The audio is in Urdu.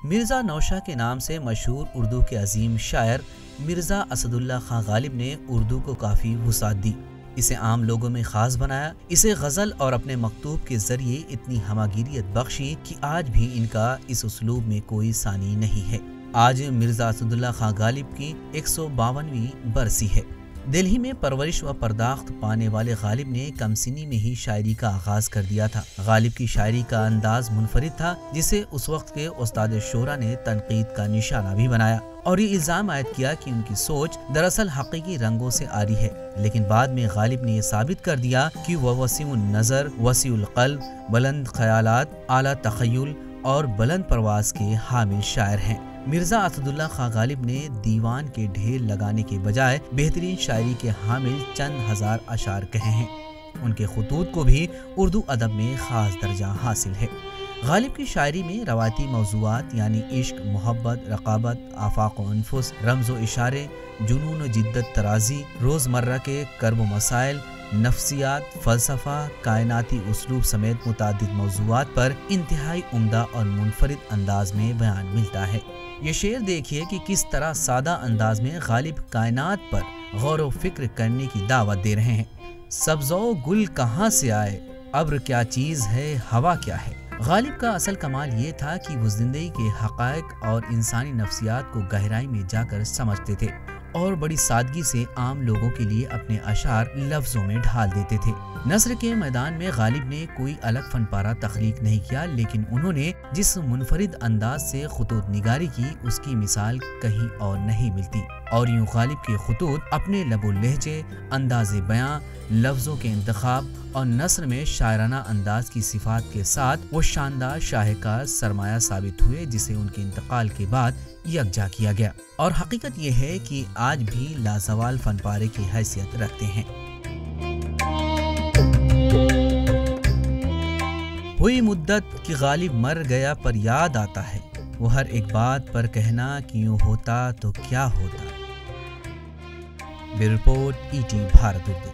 مرزا نوشہ کے نام سے مشہور اردو کے عظیم شاعر مرزا اسد اللہ خان غالب نے اردو کو کافی وسعت دی، اسے عام لوگوں میں خاص بنایا، اسے غزل اور اپنے مکتوب کے ذریعے اتنی ہماگیریت بخشی کہ آج بھی ان کا اس اسلوب میں کوئی ثانی نہیں ہے۔ آج مرزا اسد اللہ خان غالب کی 152ویں برسی ہے۔ دہلی میں پرورش و پرداخت پانے والے غالب نے کم سنی میں ہی شاعری کا آغاز کر دیا تھا۔ غالب کی شاعری کا انداز منفرد تھا، جسے اس وقت کے استاد شعرا نے تنقید کا نشانہ بھی بنایا اور یہ الزام عائد کیا کہ ان کی سوچ دراصل حقیقی رنگوں سے آری ہے۔ لیکن بعد میں غالب نے یہ ثابت کر دیا کہ وہ وسیع النظر، وسیع القلب، بلند خیالات، اعلیٰ تخیل اور بلند پرواز کے حامل شاعر ہیں۔ مرزا اسد اللہ خان غالب نے دیوان کے ڈھیر لگانے کے بجائے بہترین شاعری کے حامل چند ہزار اشعار کہے ہیں۔ ان کے خطوط کو بھی اردو ادب میں خاص درجہ حاصل ہے۔ غالب کی شاعری میں روایتی موضوعات یعنی عشق، محبت، رقابت، آفاق و انفس، رمز و اشارے، جنون و جدت ترازی، روزمرہ کے کرب و مسائل، نفسیات، فلسفہ، کائناتی اسلوب سمیت متعدد موضوعات پر انتہائی عمدہ اور منفرد انداز میں بیان ملتا ہے۔ یہ شعر دیکھیے کہ کس طرح سادہ انداز میں غالب کائنات پر غور و فکر کرنے کی دعوت دے رہے ہیں۔ سبزو گل کہاں سے آئے، ابر کیا چیز ہے، ہوا کیا ہے۔ غالب کا اصل کمال یہ تھا کہ وہ زندگی کے حقائق اور انسانی نفسیات کو گہرائی میں جا کر سمجھتے تھے اور بڑی سادگی سے عام لوگوں کے لیے اپنے اشعار لفظوں میں ڈھال دیتے تھے۔ نثر کے میدان میں غالب نے کوئی الگ فن پارہ تخلیق نہیں کیا، لیکن انہوں نے جس منفرد انداز سے خطوط نگاری کی اس کی مثال کہیں اور نہیں ملتی، اور یوں غالب کے خطوط اپنے لب و لہجے، انداز بیاں، لفظوں کے انتخاب اور نثر میں شاعرانہ انداز کی صفات کے ساتھ وہ شاندار شاہکار سرمایہ ثابت ہوئے جسے ان کے انتقال کے بعد یکجا کیا گیا اور حقیقت یہ ہے کہ آج بھی لازوال فن پارے کی حیثیت رکھتے ہیں۔ ہوئی مدت کہ غالب مر گیا پر یاد آتا ہے، وہ ہر ایک بات پر کہنا کہ یوں ہوتا تو کیا ہوتا۔ Report ET Bharat Urdu.